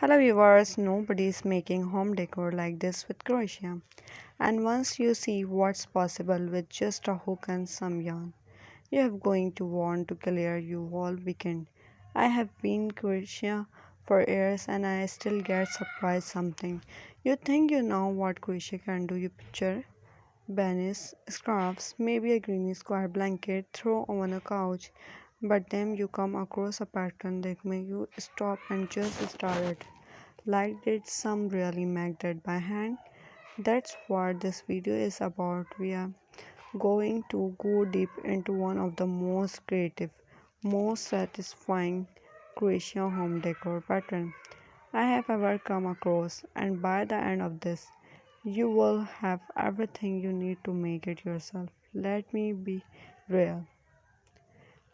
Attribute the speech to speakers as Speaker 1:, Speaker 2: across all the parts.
Speaker 1: Hello viewers, nobody is making home decor like this with crochet. And once you see what's possible with just a hook and some yarn, you are going to want to clear you all weekend. I have been crochet for years and I still get surprised something. You think you know what crochet can do, you picture bunnies, scarves, maybe a greeny square blanket throw on a couch, but then you come across a pattern that make you stop and just stare at it. Like did some really make that by hand? That's what this video is about. We are going to go deep into one of the most creative, most satisfying Croatian home decor pattern I have ever come across, and by the end of this you will have everything you need to make it yourself. Let me be real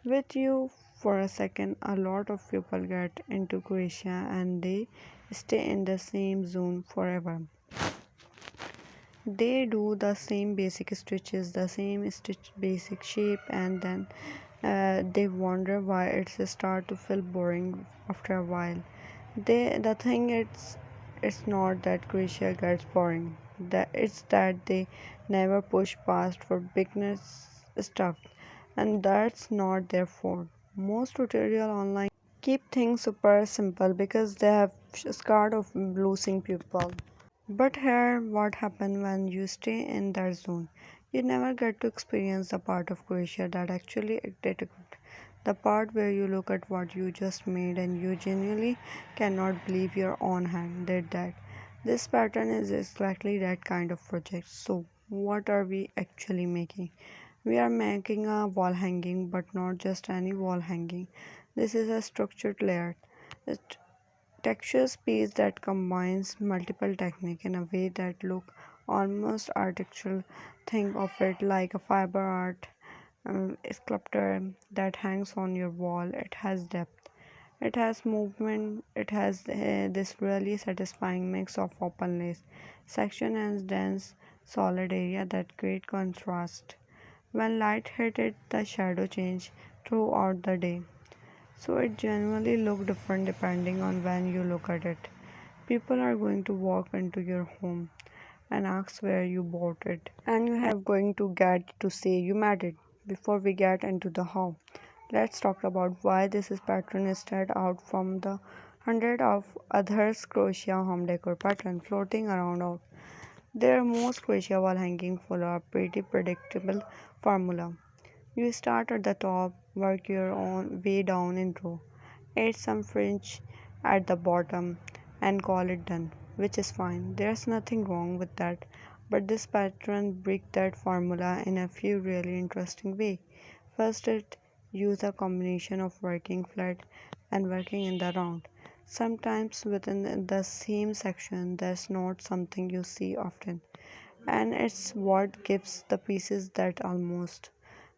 Speaker 1: with you for a second. A lot of people get into Croatia and they stay in the same zone forever. They do the same basic stitches, the same stitch basic shape, and then they wonder why it's start to feel boring after a while. The thing it's not that Croatia gets boring. That it's that they never push past for beginners stuff, and that's not their fault. Most tutorial online keep things super simple because they have scared of losing people. But here, what happens when you stay in that zone? You never get to experience the part of Croatia that actually did good. The part where you look at what you just made and you genuinely cannot believe your own hand did that. This pattern is exactly that kind of project. So, what are we actually making? We are making a wall hanging, but not just any wall hanging. This is a structured layer textures piece that combines multiple techniques in a way that look almost architectural. Think of it like a fiber art sculpture that hangs on your wall. It has depth, it has movement, it has this really satisfying mix of open lace section and dense solid area that create contrast. When light hit it, the shadow change throughout the day, so it generally look different depending on when you look at it. People are going to walk into your home and ask where you bought it, and you have going to get to say you made it. Before we get into the how, let's talk about why this is pattern stood out from the hundred of others crochet home decor pattern floating around out there. Most crochet wall hanging follow a pretty predictable formula. You start at the top, work your own way down in row, add some fringe at the bottom, and call it done, which is fine. There's nothing wrong with that. But this pattern breaks that formula in a few really interesting ways. First, it uses a combination of working flat and working in the round. Sometimes within the same section, that's not something you see often, and it's what gives the pieces that almost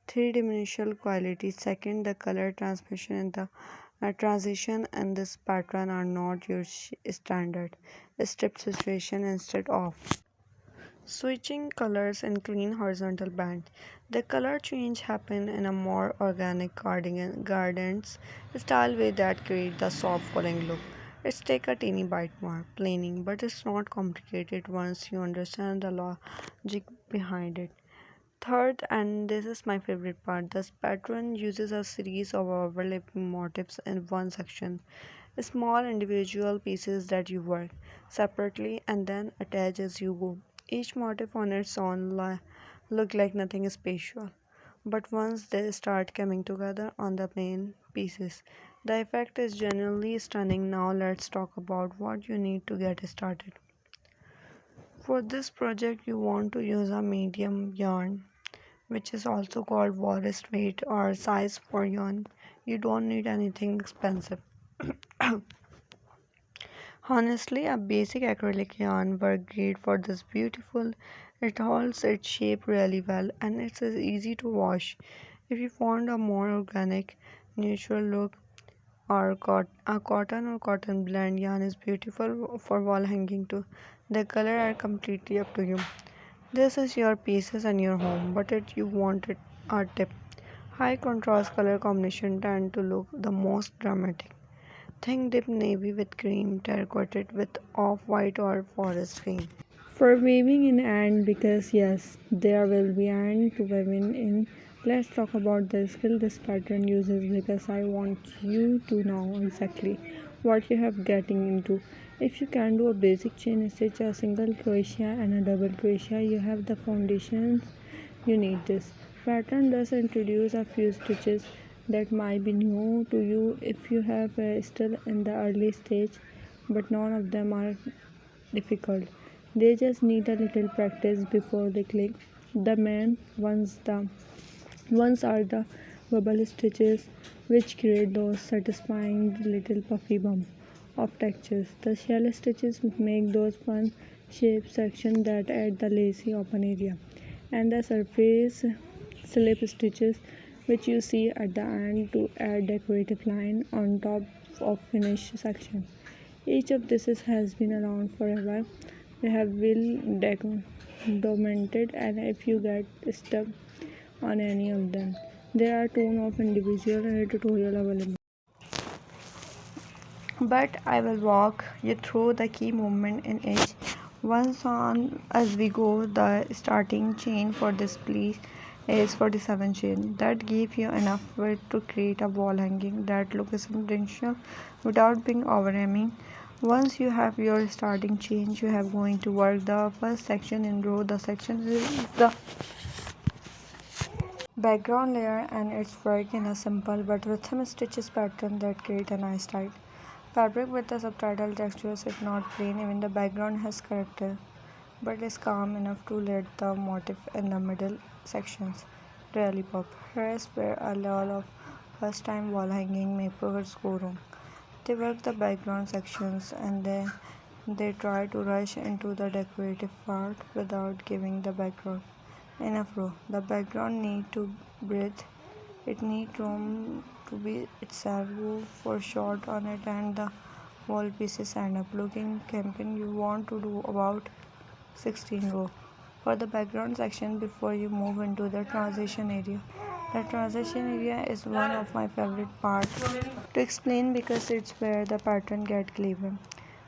Speaker 1: three-dimensional quality. Second, the color transmission and the transition in this pattern are not your standard strip situation. Instead of switching colors in clean horizontal band, the color change happen in a more organic cardigan gardens style way that create the soft falling look. It's take a teeny bite more planning, but it's not complicated once you understand the logic behind it. Third, and this is my favorite part, this pattern uses a series of overlapping motifs in one section, small individual pieces that you work separately and then attach as you go. Each motif on its own look like nothing special, but once they start coming together on the main pieces, the effect is genuinely stunning. Now let's talk about what you need to get started. For this project, you want to use a medium yarn, which is also called walrus weight or size for yarn. You don't need anything expensive. Honestly, a basic acrylic yarn works great for this beautiful. It holds its shape really well and it's easy to wash. If you want a more organic, natural look, or a cotton or cotton blend yarn is beautiful for wall hanging too. The color are completely up to you. This is your pieces and your home, but it you want it a tip. High contrast color combination tend to look the most dramatic. Think deep navy with cream, terracotta with off-white or forest green. For weaving in and because yes, there will be and to weaving in. Let's talk about the skill this pattern uses because I want you to know exactly what you have getting into. If you can do a basic chain stitch, a single crochet and a double crochet, you have the foundations you need. This pattern does introduce a few stitches that might be new to you if you have still in the early stage, but none of them are difficult. They just need a little practice before they click. The main ones are the bubble stitches, which create those satisfying little puffy bump of textures. The shell stitches make those fun shape sections that add the lacy open area, and the surface slip stitches, which you see at the end to add decorative line on top of finished section. Each of these has been around forever. They have well documented, and if you get stuck on any of them, there are ton of individual and a tutorial available. But I will walk you through the key movement in each. Once on as we go, the starting chain for this piece is 47 chain. That gives you enough width to create a wall hanging that looks intentional without being overwhelming. Once you have your starting chain, you have going to work the first section in row. The section is the background layer and its work in a simple but rhythm stitches pattern that create a nice tight fabric with the subtitle textures. If not plain, even the background has character, but is calm enough to let the motif in the middle sections really pop. Here's where a lot of first time wall hanging makers go wrong. They work the background sections and then they try to rush into the decorative part without giving the background enough room. The background needs to breathe. It needs room to be itself. Go for short on it and the wall pieces end up looking camping. You want to do about 16 row for the background section before you move into the transition area. The transition area is one of my favorite parts to explain because it's where the pattern get clever.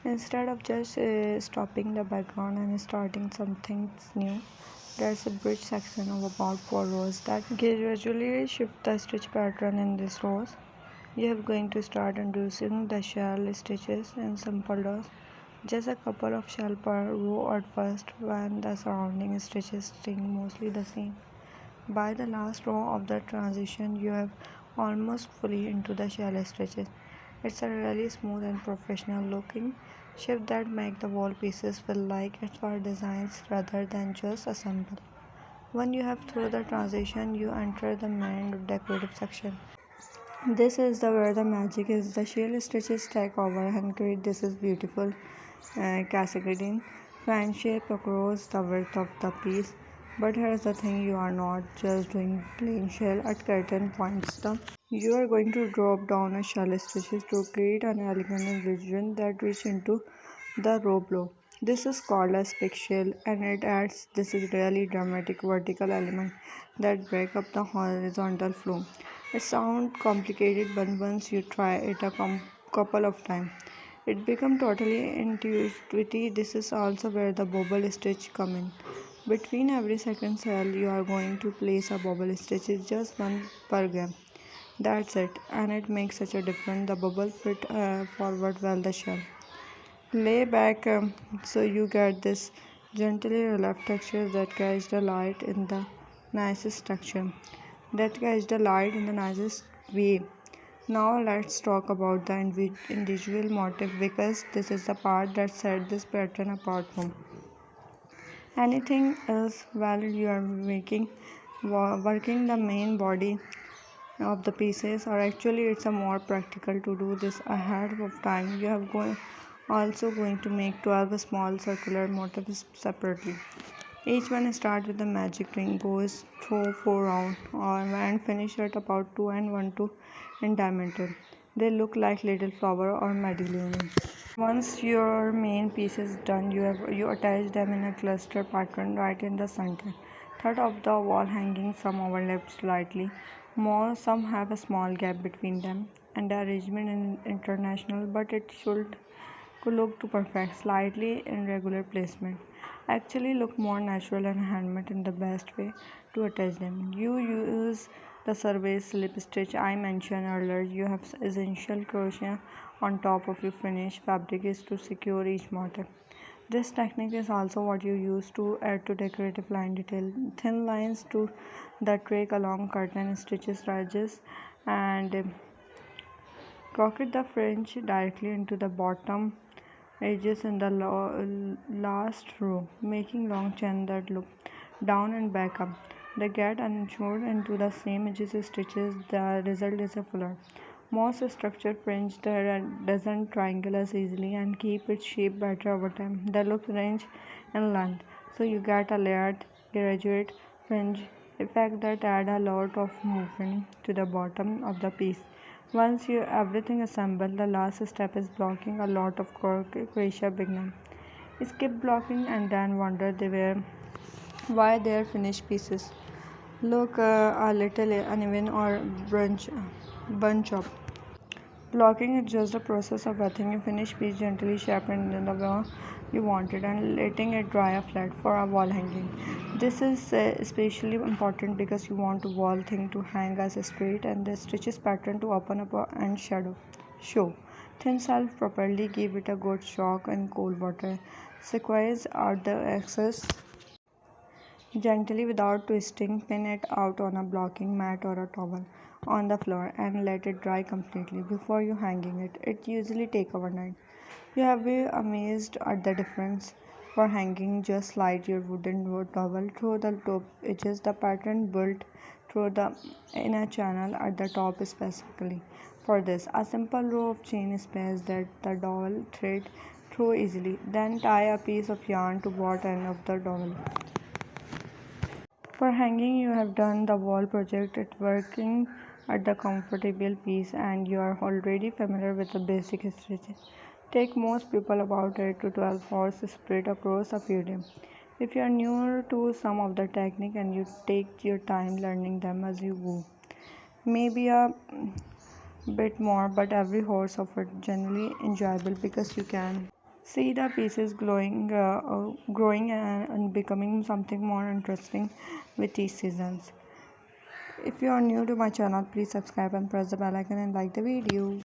Speaker 1: Instead of just stopping the background and starting something new, there's a bridge section of about 4 rows that gradually shift the stitch pattern in these rows. You are going to start introducing the shell stitches in simple rows, just a couple of shell per row at first, when the surrounding stitches stay mostly the same. By the last row of the transition, you have almost fully into the shell stitches. It's a really smooth and professional looking shift that make the wall pieces feel like it's for designs rather than just assemble. When you have through the transition, you enter the main decorative section. This is the where the magic is. The shell stitches stack over and create this is beautiful cascading fan shape across the width of the piece. But here's the thing, you are not just doing plain shell at certain points. You are going to drop down a shell stitches to create an elegant incision that reach into the row below. This is called a stick shell and it adds this is really dramatic vertical element that break up the horizontal flow. It sounds complicated but once you try it a couple of times it becomes totally intuitive. This is also where the bubble stitch come in. Between every second cell you are going to place a bubble stitch is just one per gram. That's it, and it makes such a difference. The bubble fit forward well the shell. Lay back so you get this gently relief texture that catch the light in the nicest texture. That catch the light in the nicest way. Now let's talk about the individual motif because this is the part that sets this pattern apart from anything else while you are working the main body of the pieces or actually it's a more practical to do this ahead of time. You have also going to make 12 small circular motifs separately. Each one start with the magic ring, goes through 4 rounds and finish at about 2 and 1 2 in diameter. They look like little flower or medallion. Once your main piece is done, you attach them in a cluster pattern right in the center. Third of the wall hanging, some overlap slightly more, some have a small gap between them. and the arrangement is international, but it should could look too perfect, slightly irregular placement. Actually look more natural and handmade in the best way to attach them. You use the survey slip stitch I mentioned earlier. You have essential crochet on top of your finished fabric is to secure each motif. This technique is also what you use to add to decorative line detail. Thin lines to the track along curtain stitches edges and crochet the fringe directly into the bottom edges in the last row, making long chain that look down and back up. They get unsewed into the same edges stitches. The result is a fuller, more structured fringe that doesn't triangle as easily and keep its shape better over time. The look range in length, so you get a layered, graduate fringe effect that add a lot of movement to the bottom of the piece. Once you everything assembled, the last step is blocking. A lot of crochet beginner skip blocking and then wonder they were why their finished pieces look a little uneven or bunch up. Blocking is just the process of wetting a finished piece gently sharpened in the way you want it and letting it dry flat for a wall hanging. This is especially important because you want a wall thing to hang as straight and the stitches pattern to open up and shadow. Show. Thin self properly, give it a good shock in cold water. Squeeze out the excess gently without twisting. Pin it out on a blocking mat or a towel on the floor and let it dry completely before you hanging it. It usually take overnight. You have be amazed at the difference. For hanging, just slide your wooden towel through the top edges. The pattern built through the inner channel at the top specifically. For this, a simple row of chain space that the dowel thread through easily. Then tie a piece of yarn to both end of the dowel. For hanging, you have done the wall project. It's working at the comfortable piece and you are already familiar with the basic stitches. Take most people about 8 to 12 hours spread across a few days. If you are newer to some of the technique and you take your time learning them as you go, maybe a bit more, but every horse of it generally enjoyable because you can see the pieces growing and becoming something more interesting with each seasons. If you are new to my channel, please subscribe and press the bell icon and like the video.